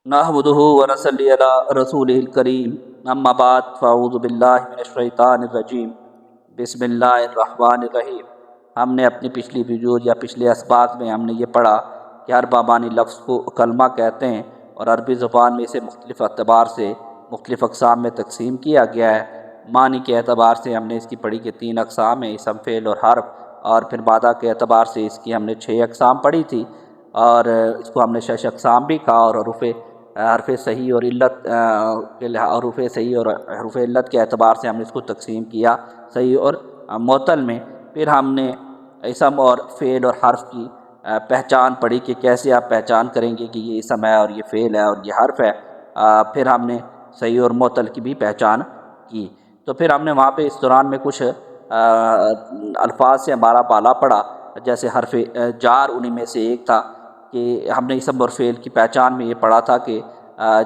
نحمدہ ونصلی علی رسولہ الکریم اما بعد فاعوذ باللہ من الشیطان الرجیم بسم اللہ الرحمن الرحیم۔ ہم نے اپنی پچھلی ویڈیو یا پچھلے اسباق میں ہم نے یہ پڑھا کہ ہر بابانی لفظ کو کلمہ کہتے ہیں اور عربی زبان میں اسے مختلف اعتبار سے مختلف اقسام میں تقسیم کیا گیا ہے۔ معنی کے اعتبار سے ہم نے اس کی پڑھی کہ 3 اقسام ہیں، اسم، فعل اور حرف، اور پھر مادہ کے اعتبار سے اس کی ہم نے 6 اقسام پڑھی تھی، اور اس کو ہم نے 6 اقسام بھی کہا، اور حرف صحیح اور علت حروف صحیح اور حروف علت کے اعتبار سے ہم نے اس کو تقسیم کیا صحیح اور معطل میں۔ پھر ہم نے اسم اور فعل اور حرف کی پہچان پڑھی کہ کیسے آپ پہچان کریں گے کہ یہ اسم ہے اور یہ فعل ہے اور یہ حرف ہے۔ پھر ہم نے صحیح اور معطل کی بھی پہچان کی۔ تو پھر ہم نے وہاں پہ اس دوران میں کچھ الفاظ سے ہمارا بالا پڑا، جیسے حرف جار انہی میں سے ایک تھا کہ ہم نے اسم اور فعل کی پہچان میں یہ پڑھا تھا کہ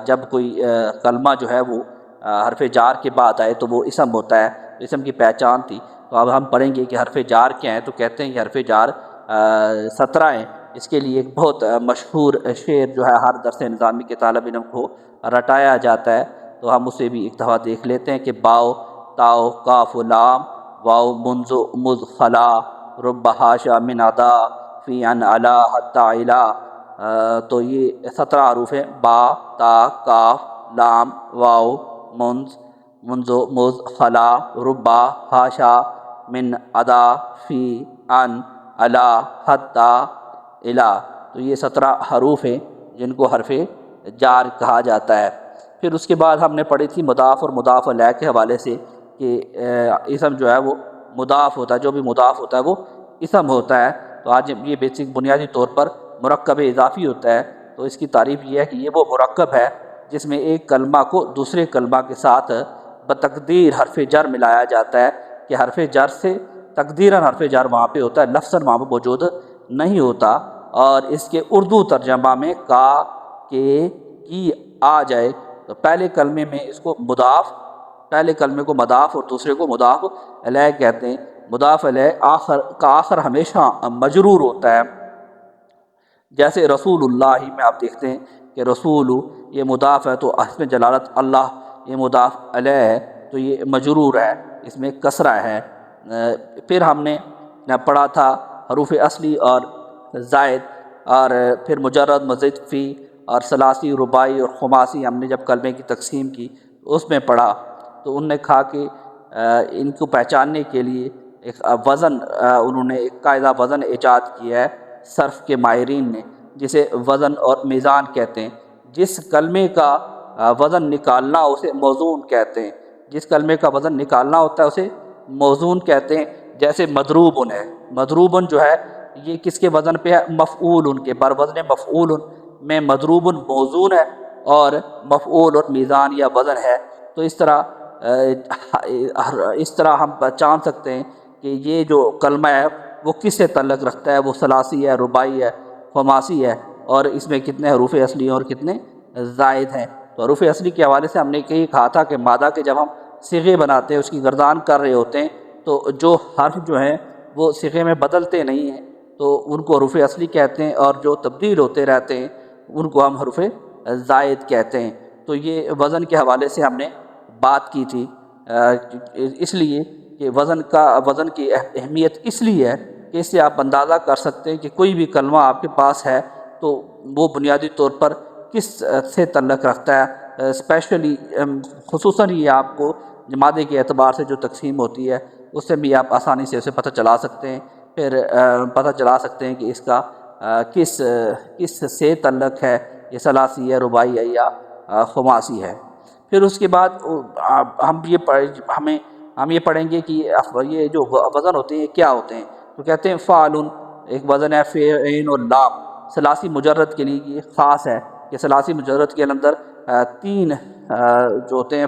جب کوئی کلمہ جو ہے وہ حرف جار کے بعد آئے تو وہ اسم ہوتا ہے، اسم کی پہچان تھی۔ تو اب ہم پڑھیں گے کہ حرف جار کیا ہیں، تو کہتے ہیں کہ حرف جار 17 ہیں۔ اس کے لیے ایک بہت مشہور شعر جو ہے ہر درس نظامی کے طالب علم کو رٹایا جاتا ہے، تو ہم اسے بھی ایک دفعہ دیکھ لیتے ہیں کہ باؤ تاؤ کاف و لام واؤ منذ مذ خلا رب حاشا من ادا فی ان علا حتی علا۔ تو یہ 17 حروف ہیں، با تا کاف لام واؤ منذ مذ خلا ربا حاشا من ادا فی ان علا حتی علا۔ تو یہ 17 حروف ہیں جن کو حرف جار کہا جاتا ہے۔ پھر اس کے بعد ہم نے پڑھی تھی مضاف اور مضاف الیہ کے حوالے سے کہ اسم جو ہے وہ مضاف ہوتا ہے، جو بھی مضاف ہوتا ہے وہ اسم ہوتا ہے۔ تو آج یہ بیسک بنیادی طور پر مرکب اضافی ہوتا ہے، تو اس کی تعریف یہ ہے کہ یہ وہ مرکب ہے جس میں ایک کلمہ کو دوسرے کلمہ کے ساتھ بتقدیر حرف جر ملایا جاتا ہے کہ حرف جر سے تقدیراً حرف جر وہاں پہ ہوتا ہے، لفظاً وہاں پہ موجود نہیں ہوتا، اور اس کے اردو ترجمہ میں کا کے کی آ جائے تو پہلے کلمے میں اس کو مضاف، پہلے کلمے کو مضاف اور دوسرے کو مضاف الیہ کہتے ہیں۔ مضاف الیہ آخر ہمیشہ مجرور ہوتا ہے، جیسے رسول اللہ میں آپ دیکھتے ہیں کہ رسول یہ مضاف ہے تو اس میں جلالت اللہ، یہ مضاف الیہ ہے تو یہ مجرور ہے، اس میں کسرہ ہے۔ پھر ہم نے پڑھا تھا حروف اصلی اور زائد، اور پھر مجرد، مزید، فی اور ثلاثی، رباعی اور خماسی ہم نے جب کلمے کی تقسیم کی اس میں پڑھا، تو انہوں نے کہا کہ ان کو پہچاننے کے لیے ایک وزن، انہوں نے ایک قاعدہ وزن ایجاد کیا ہے صرف کے ماہرین نے، جسے وزن اور میزان کہتے ہیں۔ جس کلمے کا وزن نکالنا اسے موزون کہتے ہیں، جس کلمے کا وزن نکالنا ہوتا ہے اسے موزون کہتے ہیں۔ جیسے مضروبن ہے، مضروبن جو ہے یہ کس کے وزن پہ ہے؟ مفعول کے بر وزن مفعول میں مضروبن موزون ہے، اور مفعول اور میزان یا وزن ہے۔ تو اس طرح ہم پہچان سکتے ہیں کہ یہ جو کلمہ ہے وہ کس سے تعلق رکھتا ہے، وہ ثلاثی ہے، رباعی ہے، خماسی ہے، اور اس میں کتنے حروف اصلی ہیں اور کتنے زائد ہیں۔ تو حروف اصلی کے حوالے سے ہم نے یہ کہا تھا کہ مادہ کے جب ہم صیغے بناتے ہیں، اس کی گردان کر رہے ہوتے ہیں، تو جو حرف جو ہیں وہ صیغے میں بدلتے نہیں ہیں تو ان کو حروف اصلی کہتے ہیں، اور جو تبدیل ہوتے رہتے ہیں ان کو ہم حروف زائد کہتے ہیں۔ تو یہ وزن کے حوالے سے ہم نے بات کی تھی، اس لیے کہ وزن کی اہمیت اس لیے ہے کہ اس سے آپ اندازہ کر سکتے ہیں کہ کوئی بھی کلمہ آپ کے پاس ہے تو وہ بنیادی طور پر کس سے تعلق رکھتا ہے، اسپیشلی خصوصاً یہ آپ کو مادے کے اعتبار سے جو تقسیم ہوتی ہے اس سے بھی آپ آسانی سے اسے پتہ چلا سکتے ہیں، پھر پتہ چلا سکتے ہیں کہ اس کا کس سے تعلق ہے، یہ ثلاثی ہے، رباعی ہے یا خماسی ہے۔ پھر اس کے بعد ہم یہ پڑھیں گے کہ یہ جو وزن ہوتے ہیں کیا ہوتے ہیں، تو کہتے ہیں فعل ایک وزن ہے، عین اور لام۔ ثلاثی مجرد کے لیے یہ خاص ہے کہ ثلاثی مجرد کے اندر 3 جو ہوتے ہیں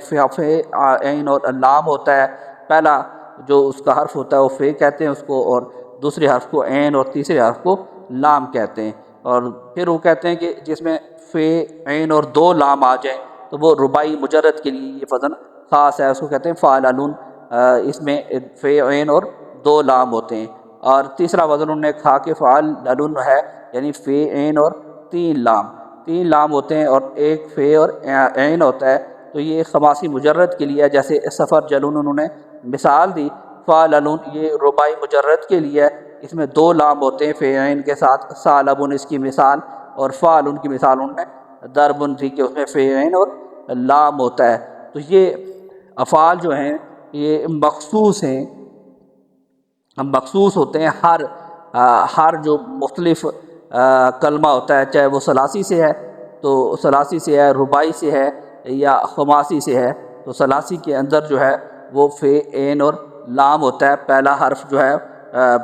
عین اور لام ہوتا ہے۔ پہلا جو اس کا حرف ہوتا ہے وہ فے کہتے ہیں اس کو، اور دوسرے حرف کو عین اور تیسرے حرف کو لام کہتے ہیں۔ اور پھر وہ کہتے ہیں کہ جس میں فے، عین اور 2 لام آ جائیں تو وہ رباعی مجرد کے لیے یہ وزن خاص ہے، اس کو کہتے ہیں فاعلون۔ اس میں فے، عین اور 2 لام ہوتے ہیں۔ اور تیسرا وزن انہوں نے کہا کہ فاعلون ہے، یعنی فے، عین اور 3 لام۔ 3 لام ہوتے ہیں اور ایک فے اور عین ہوتا ہے، تو یہ خماسی مجرد کے لیے، جیسے سفر جلون انہوں نے مثال دی، فاللون یہ رباعی مجرد کے لیے، اس میں 2 لام ہوتے ہیں فے عین کے ساتھ، سالبن اس کی مثال، اور فالن کی مثال ان میں دربن تھی کہ اس میں فے عین اور لام ہوتا ہے۔ تو یہ افعال جو ہیں یہ مخصوص ہیں، مخصوص ہوتے ہیں ہر جو مختلف کلمہ ہوتا ہے، چاہے وہ ثلاثی سے ہے تو ثلاثی سے ہے، رباعی سے ہے یا خماسی سے ہے، تو ثلاثی کے اندر جو ہے وہ فے عین اور لام ہوتا ہے۔ پہلا حرف جو ہے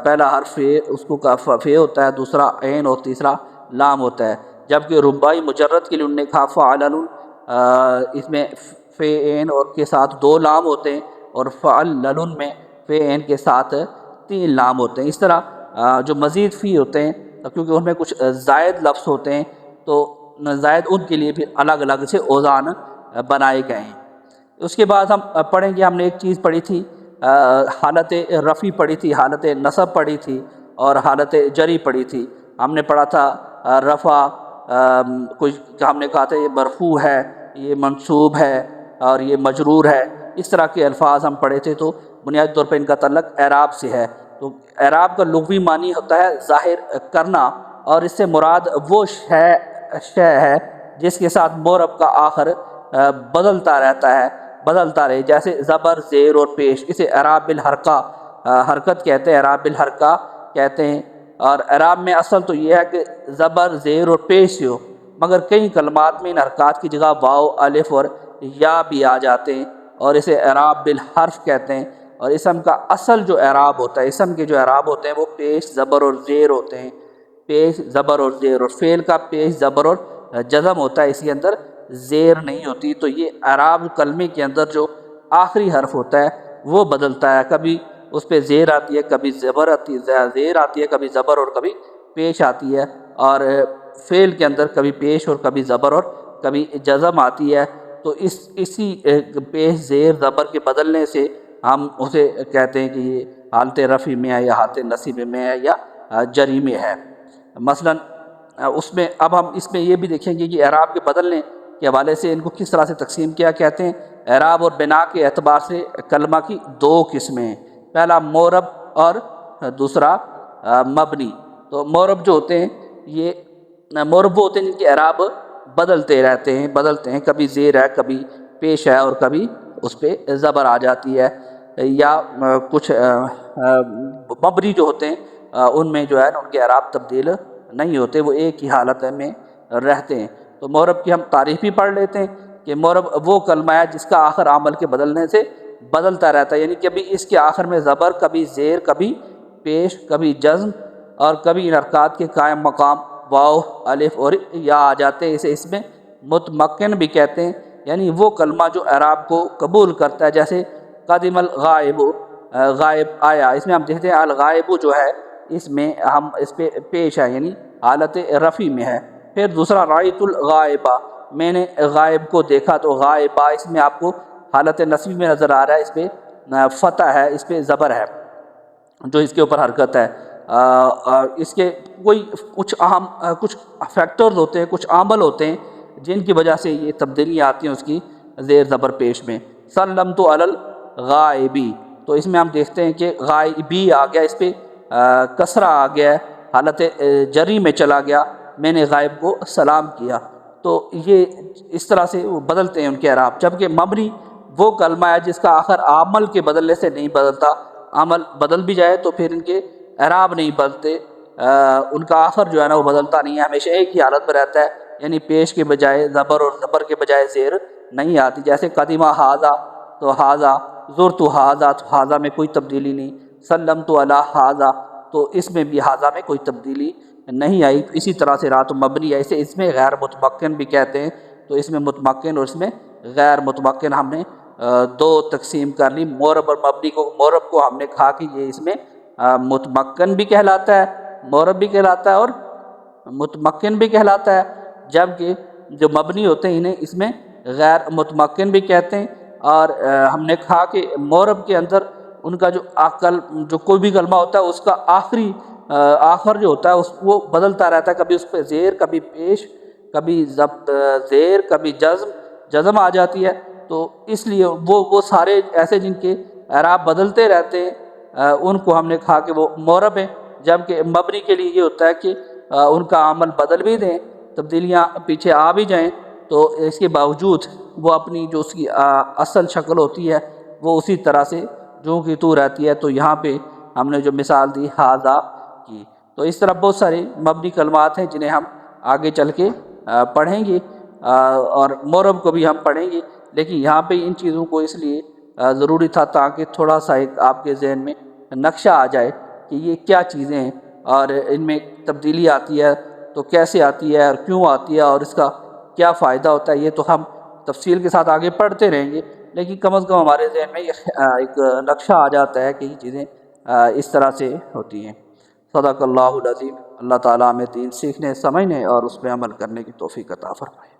پہلا حرف فے اس کو فے ہوتا ہے، دوسرا عین اور تیسرا لام ہوتا ہے، جبکہ رباعی مجرد کے لیے انہوں نے کہا فعلن، اس میں فے عین اور کے ساتھ 2 لام ہوتے ہیں، اور فعلن میں فے عین کے ساتھ 3 لام ہوتے ہیں۔ اس طرح جو مزید فی ہوتے ہیں کیونکہ ان میں کچھ زائد لفظ ہوتے ہیں تو زائد ان کے لیے پھر الگ الگ سے اوزان بنائے گئے ہیں۔ اس کے بعد ہم پڑھیں گے، ہم نے ایک چیز پڑھی تھی، حالت رفع پڑھی تھی، حالت نصب پڑھی تھی اور حالت جری پڑھی تھی۔ ہم نے پڑھا تھا رفع، کچھ ہم نے کہا تھا یہ مرفوع ہے، یہ منصوب ہے اور یہ مجرور ہے، اس طرح کے الفاظ ہم پڑھے تھے۔ تو بنیادی طور پہ ان کا تعلق اعراب سے ہے۔ تو اعراب کا لغوی معنی ہوتا ہے ظاہر کرنا، اور اس سے مراد وہ شے ہے جس کے ساتھ معرب کا آخر بدلتا رہے، جیسے زبر، زیر اور پیش، اسے اعراب بالحرکہ حرکت کہتے ہیں، اعراب بالحرکہ کہتے ہیں۔ اور اعراب میں اصل تو یہ ہے کہ زبر، زیر اور پیش ہو، مگر کئی کلمات میں ان حرکات کی جگہ واو، الف اور یا بھی آ جاتے ہیں، اور اسے اعراب بالحرف کہتے ہیں۔ اور اسم کا اصل جو اعراب ہوتا ہے، اسم کے جو اعراب ہوتے ہیں وہ پیش، زبر اور زیر ہوتے ہیں، پیش، زبر اور زیر، اور فعل کا پیش، زبر اور جزم ہوتا ہے، اس کے اندر زیر نہیں ہوتی۔ تو یہ اعراب کلمے کے اندر جو آخری حرف ہوتا ہے وہ بدلتا ہے، کبھی اس پہ زیر آتی ہے، کبھی زبر آتی ہے، زیر آتی ہے، کبھی زبر اور کبھی پیش آتی ہے، اور فعل کے اندر کبھی پیش اور کبھی زبر اور کبھی جزم آتی ہے۔ تو اسی پیش، زیر، زبر کے بدلنے سے ہم اسے کہتے ہیں کہ یہ حالت رفع میں ہے یا حالت نصب میں ہے یا جری میں ہے۔ مثلا اس میں اب ہم اس میں یہ بھی دیکھیں گے کہ اعراب کے بدلنے کے حوالے سے ان کو کس طرح سے تقسیم کیا کہتے ہیں۔ اعراب اور بنا کے اعتبار سے کلمہ کی 2 قسمیں ہیں، پہلا معرب اور دوسرا مبنی۔ تو معرب جو ہوتے ہیں یہ معرب وہ ہوتے ہیں جن کے اعراب بدلتے ہیں، کبھی زیر ہے، کبھی پیش ہے اور کبھی اس پہ زبر آ جاتی ہے، یا کچھ مبنی جو ہوتے ہیں ان میں جو ہے ان کے اعراب تبدیل نہیں ہوتے، وہ ایک ہی حالت میں رہتے ہیں۔ تو معرب کی ہم تعریف بھی پڑھ لیتے ہیں کہ معرب وہ کلمہ ہے جس کا آخر عمل کے بدلنے سے بدلتا رہتا ہے، یعنی کبھی اس کے آخر میں زبر، کبھی زیر، کبھی پیش، کبھی جزم، اور کبھی ان حرکات کے قائم مقام واو، الف اور یا آ جاتے ہیں۔ اسے اس میں متمکن بھی کہتے ہیں، یعنی وہ کلمہ جو اعراب کو قبول کرتا ہے، جیسے قدم الغائب، غائب آیا، اس میں ہم دیکھتے ہیں الغائب جو ہے اس میں ہم اس پہ پیش ہے، یعنی حالت رفع میں ہے۔ پھر دوسرا رأیت الغائبہ، میں نے غائب کو دیکھا، تو غائبہ اس میں آپ کو حالت نصبی میں نظر آ رہا ہے، اس پہ فتح ہے، اس پہ زبر ہے جو اس کے اوپر حرکت ہے۔ اس کے کچھ اہم کچھ فیکٹرز ہوتے ہیں، کچھ عامل ہوتے ہیں جن کی وجہ سے یہ تبدیلیاں آتی ہیں اس کی زیر زبر پیش میں۔ سلمت علی الغائبی، تو اس میں ہم دیکھتے ہیں کہ غائبی آ گیا، اس پہ کسرہ آ گیا ہے، حالت جری میں چلا گیا، میں نے غائب کو سلام کیا۔ تو یہ اس طرح سے وہ بدلتے ہیں ان کے اعراب۔ جبکہ مبنی وہ کلمہ ہے جس کا آخر عمل کے بدلنے سے نہیں بدلتا، عمل بدل بھی جائے تو پھر ان کے اعراب نہیں بدلتے، ان کا آخر جو ہے نا وہ بدلتا نہیں ہے، ہمیشہ ایک ہی حالت میں رہتا ہے، یعنی پیش کے بجائے زبر اور زبر کے بجائے زیر نہیں آتی۔ جیسے قدیمہ حاذا، تو حاذا، زرت حاذا، تو حاذا میں کوئی تبدیلی نہیں، سلمت علی حاذا، تو اس میں بھی حاذا میں کوئی تبدیلی نہیں آئی۔ اسی طرح سے رات مبنی ہے، اسے اس میں غیر متمکن بھی کہتے ہیں۔ تو اس میں متمکن اور اس میں غیر متمکن ہم نے 2 تقسیم کر لی۔ معرب اور مبنی کو، معرب کو ہم نے کہا کہ یہ اس میں متمکن بھی کہلاتا ہے، معرب بھی کہلاتا ہے اور متمکن بھی کہلاتا ہے، جبکہ جو مبنی ہوتے ہیں انہیں اس میں غیر متمکن بھی کہتے ہیں۔ اور ہم نے کہا کہ معرب کے اندر ان کا جو کوئی بھی کلمہ ہوتا ہے اس کا آخر جو ہوتا ہے وہ بدلتا رہتا ہے، کبھی اس پہ زیر، کبھی پیش، کبھی زیر کبھی جزم آ جاتی ہے، تو اس لیے وہ سارے ایسے جن کے اعراب بدلتے رہتے ہیں ان کو ہم نے کہا کہ وہ معرب ہیں، جبکہ مبنی کے لیے یہ ہوتا ہے کہ ان کا عمل بدل بھی دیں، تبدیلیاں پیچھے آ بھی جائیں، تو اس کے باوجود وہ اپنی جو اس کی اصل شکل ہوتی ہے وہ اسی طرح سے جو کہ تو رہتی ہے۔ تو یہاں پہ ہم نے جو مثال دی ہاذا کی، تو اس طرح بہت ساری مبنی کلمات ہیں جنہیں ہم آگے چل کے پڑھیں گے، اور معرب کو بھی ہم پڑھیں گے، لیکن یہاں پہ ان چیزوں کو اس لیے ضروری تھا تاکہ تھوڑا سا ایک آپ کے ذہن میں نقشہ آ جائے کہ یہ کیا چیزیں ہیں اور ان میں تبدیلی آتی ہے تو کیسے آتی ہے اور کیوں آتی ہے اور اس کا کیا فائدہ ہوتا ہے۔ یہ تو ہم تفصیل کے ساتھ آگے پڑھتے رہیں گے، لیکن کم از کم ہمارے ذہن میں ایک نقشہ آ جاتا ہے کہ یہ چیزیں اس طرح سے ہوتی ہیں۔ صدق اللہ العظیم۔ اللہ تعالیٰ ہمیں دین سیکھنے، سمجھنے اور اس پہ عمل کرنے کی توفیق عطا فرمائے۔